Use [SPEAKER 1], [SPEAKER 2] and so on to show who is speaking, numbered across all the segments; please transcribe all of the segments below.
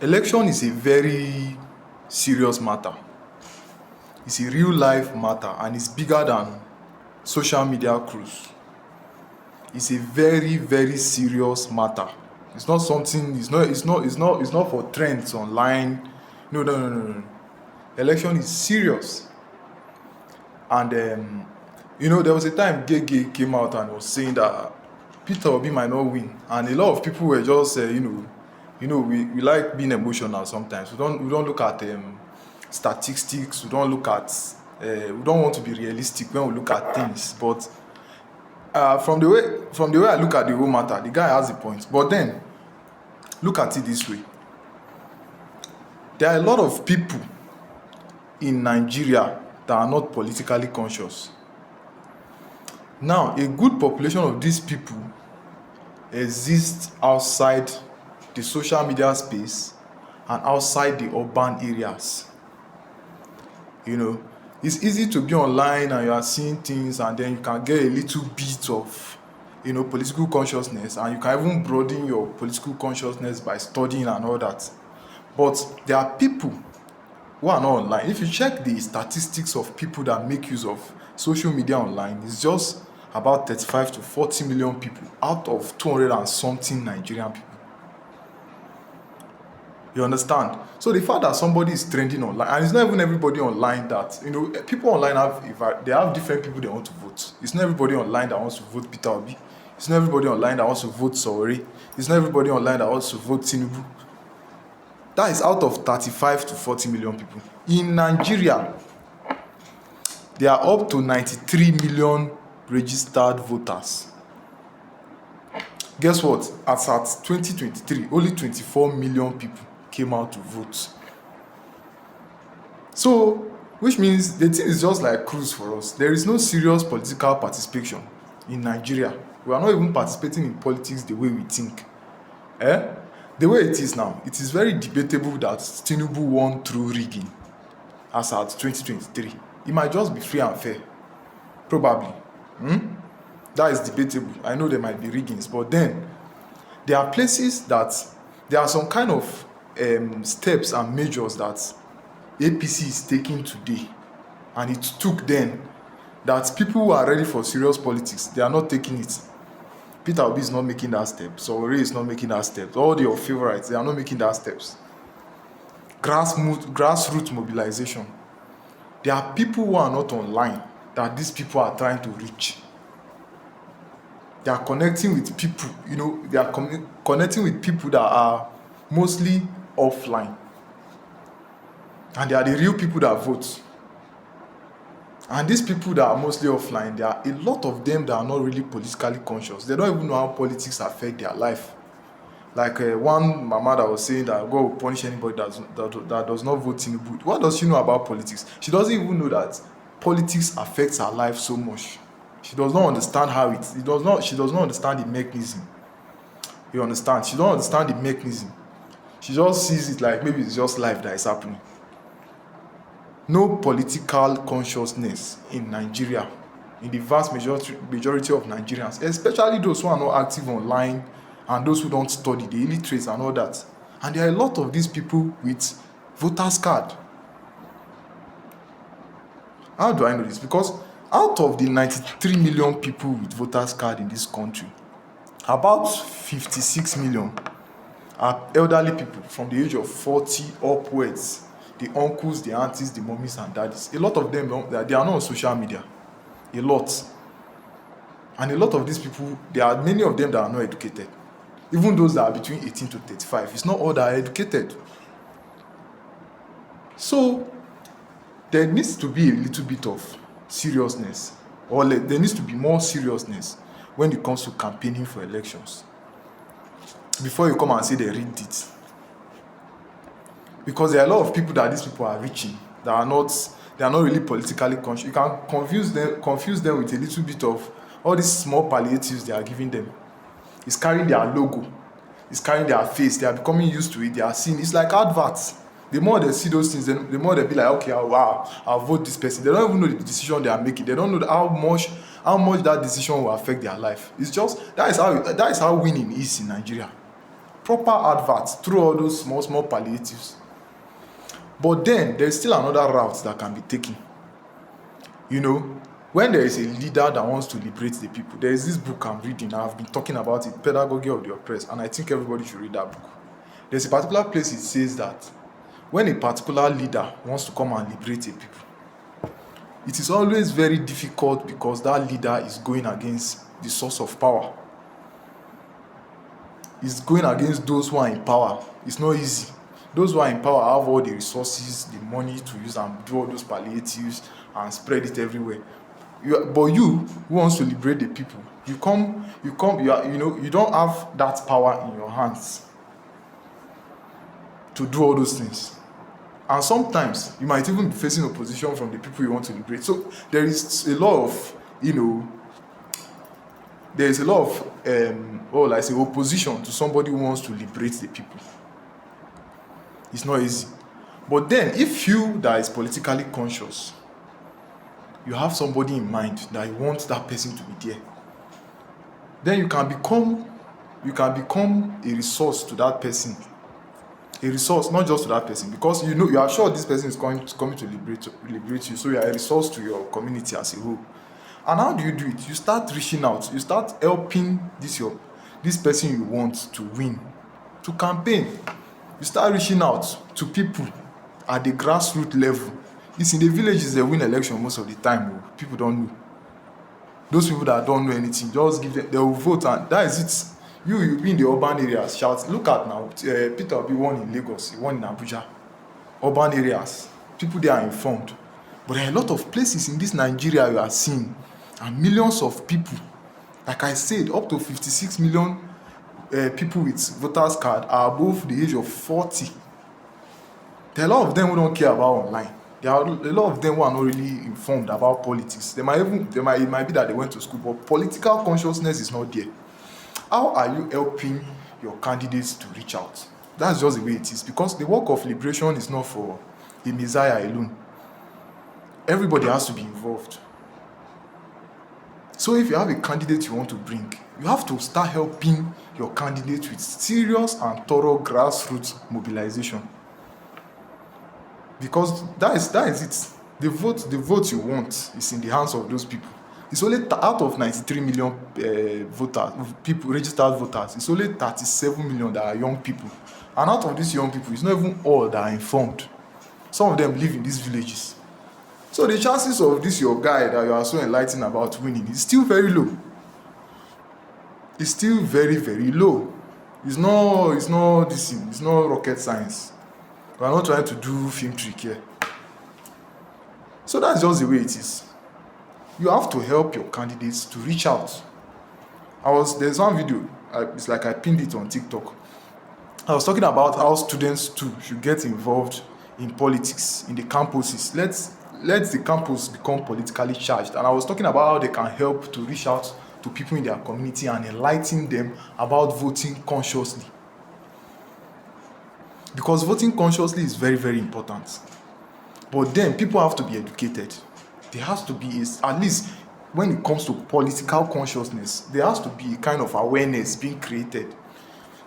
[SPEAKER 1] Election is a very serious matter. It's a real life matter and it's bigger than social media cruise. It's a very, very serious matter. It's not something, it's not for trends online. No, no, no, no, no. Election is serious. And there was a time Gege came out and was saying that Peter Obi might not win. And a lot of people were just we like being emotional sometimes. We don't look at statistics. We don't want to be realistic when we look at things. But from the way I look at the whole matter, the guy has a point. But then look at it this way: there are a lot of people in Nigeria that are not politically conscious. Now, a good population of these people exists outside the social media space and outside the urban areas. You know, it's easy to be online and you are seeing things, and then you can get a little bit of political consciousness, and you can even broaden your political consciousness by studying and all that. But there are people who are not online. If you check the statistics of people that make use of social media online, it's just about 35 to 40 million people out of 200 and something Nigerian people. You understand? So the fact that somebody is trending online, and it's not even everybody online that, people online they have different people they want to vote. It's not everybody online that wants to vote Peter Obi. It's not everybody online that wants to vote Sowore. It's not everybody online that wants to vote Tinubu. That is out of 35 to 40 million people. In Nigeria, there are up to 93 million registered voters. Guess what? As at 2023, only 24 million people came out to vote. So, which means the thing is just like cruise for us. There is no serious political participation in Nigeria. We are not even participating in politics the way we think. The way it is now, it is very debatable that Tinubu won through rigging as at 2023. It might just be free and fair. Probably. That is debatable. I know there might be riggings, but then there are places that there are some kind of steps and measures that APC is taking today, and it took then, that people who are ready for serious politics, they are not taking it. Peter Obi is not making that step. Sowore is not making that step. All your favorites, they are not making that steps. Grassroot mobilization. There are people who are not online that these people are trying to reach. They are connecting with people, they are connecting with people that are mostly offline. And they are the real people that vote. And these people that are mostly offline, there are a lot of them that are not really politically conscious. They don't even know how politics affect their life. Like one mama that was saying that God will punish anybody that does not vote Tinubu. What does she know about politics? She doesn't even know that politics affects her life so much. She does not understand she does not understand the mechanism. You understand? She don't understand the mechanism. She just sees it like maybe it's just life that is happening. No political consciousness in Nigeria, in the vast majority of Nigerians, especially those who are not active online and those who don't study, the illiterates and all that. And there are a lot of these people with voters card. How do I know this? Because out of the 93 million people with voters card in this country, about 56 million are elderly people from the age of 40 upwards. The uncles, the aunties, the mummies and daddies. A lot of them, they are not on social media. A lot. And a lot of these people, there are many of them that are not educated. Even those that are between 18 to 35. It's not all that are educated. So, there needs to be a little bit of seriousness. Or there needs to be more seriousness when it comes to campaigning for elections. Before you come and say they rigged it. Because there are a lot of people that these people are reaching that are not really politically conscious. You can confuse them with a little bit of all these small palliatives they are giving them. It's carrying their logo, it's carrying their face. They are becoming used to it. They are seeing it's like adverts. The more they see those things, the more they'll be like, okay, wow, I'll vote this person. They don't even know the decision they are making. They don't know how much that decision will affect their life. It's just that is how winning is in Nigeria. proper adverts through all those small, small palliatives. But then there's still another route that can be taken. You know, when there is a leader that wants to liberate the people, there is this book I'm reading. I've been talking about it, Pedagogy of the Oppressed, and I think everybody should read that book. There's a particular place it says that when a particular leader wants to come and liberate a people, it is always very difficult because that leader is going against the source of power. It's going against those who are in power. It's not easy. Those who are in power have all the resources, the money to use and do all those palliatives and spread it everywhere. But you who wants to liberate the people, you don't have that power in your hands to do all those things. And sometimes you might even be facing opposition from the people you want to liberate. So there is a lot of, opposition to somebody who wants to liberate the people. It's not easy. But then, if you that is politically conscious, you have somebody in mind that you want that person to be there, then you can become a resource to that person. A resource, not just to that person, because you are sure this person is coming to liberate you. So you are a resource to your community as a whole. And how do you do it? You start reaching out. You start helping this person you want to win, to campaign. You start reaching out to people at the grassroots level. It's in the villages they win election most of the time. People don't know. Those people that don't know anything, just give them, they will vote, and that is it. You be in the urban areas, shout. Look at now, Peter will be one in Lagos, one in Abuja. Urban areas, people there are informed. But there are a lot of places in this Nigeria you are seeing, and millions of people, like I said, up to 56 million people with voters card are above the age of 40. There are a lot of them who don't care about online. There are a lot of them who are not really informed about politics. It might be that they went to school, but political consciousness is not there. How are you helping your candidates to reach out? That's just the way it is, because the work of liberation is not for the Messiah alone. Everybody has to be involved. So if you have a candidate you want to bring, you have to start helping your candidate with serious and thorough grassroots mobilization. Because that is it. The vote you want is in the hands of those people. It's only out of 93 million people, registered voters, it's only 37 million that are young people. And out of these young people, it's not even all that are informed. Some of them live in these villages. So the chances of this your guy that you are so enlightened about winning is still very low. It's still very, very low. It's not rocket science. We are not trying to do film trick here. So that's just the way it is. You have to help your candidates to reach out. There's one video, it's like I pinned it on TikTok. I was talking about how students too should get involved in politics in the campuses. Let the campus become politically charged. And I was talking about how they can help to reach out to people in their community and enlighten them about voting consciously. Because voting consciously is very, very important. But then people have to be educated. There has to be, at least when it comes to political consciousness, there has to be a kind of awareness being created.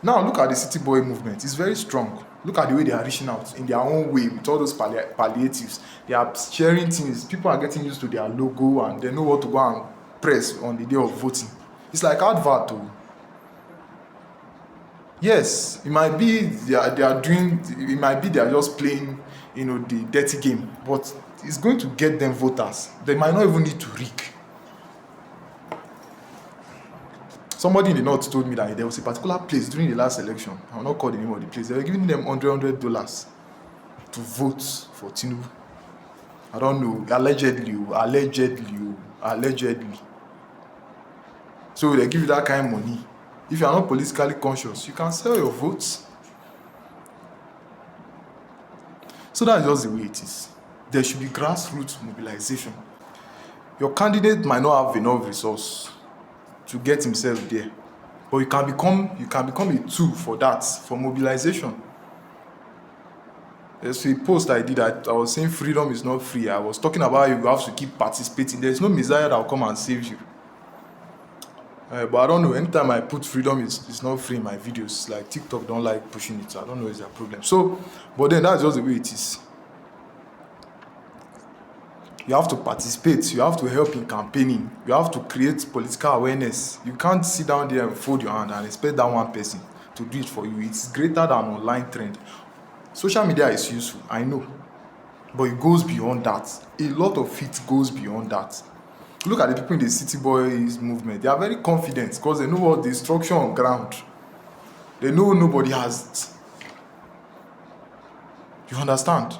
[SPEAKER 1] Now look at the City Boy movement. It's very strong. Look at the way they are reaching out in their own way with all those palliatives. They are sharing things. People are getting used to their logo and they know what to go and press on the day of voting. It's like advert too. Yes, it might be they are just playing, the dirty game, but it's going to get them voters. They might not even need to rig. Somebody in the north told me that there was a particular place during the last election. I will not call the name of the place. They were giving them $100 to vote for Tinubu. I don't know, allegedly. So they give you that kind of money. If you are not politically conscious, you can sell your votes. So that's just the way it is. There should be grassroots mobilization. Your candidate might not have enough resource to get himself there, but you can become a tool for that, for mobilization. There's a post I did. I was saying freedom is not free. I was talking about you have to keep participating. There's no Messiah that will come and save you. But I don't know. Anytime I put freedom, it's not free in my videos. Like TikTok don't like pushing it. So I don't know it's their problem. So, but then that's just the way it is. You have to participate. You have to help in campaigning. You have to create political awareness. You can't sit down there and fold your hand and expect that one person to do it for you. It's greater than online trend. Social media is useful, I know, but it goes beyond that. A lot of it goes beyond that. Look at the people in the city boys movement. They are very confident because they know what the structure on ground. They know nobody has it. You understand?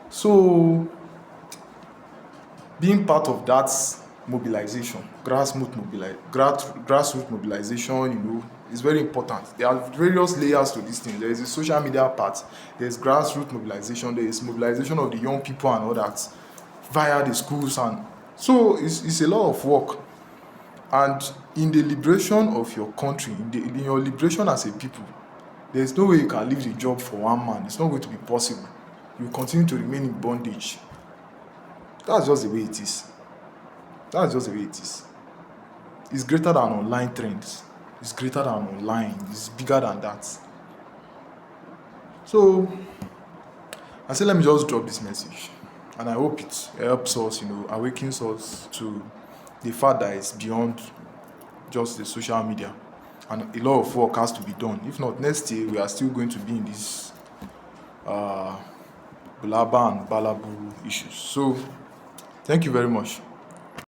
[SPEAKER 1] So being part of that mobilization, grassroots mobilization, is very important. There are various layers to this thing. There is a social media part, there's grassroots mobilization, there is mobilization of the young people and all that via the schools, and so it's a lot of work. And in the liberation of your country, in your liberation as a people, there's no way you can leave the job for one man. It's not going to be possible. You continue to remain in bondage. That's just the way it is. That's just the way it is. It's greater than online trends. It's greater than online. It's bigger than that. So I said, let me just drop this message. And I hope it helps us, awakens us to the fact that it's beyond just the social media. And a lot of work has to be done. If not, next year we are still going to be in this Bulaba and Balabu issues. So thank you very much.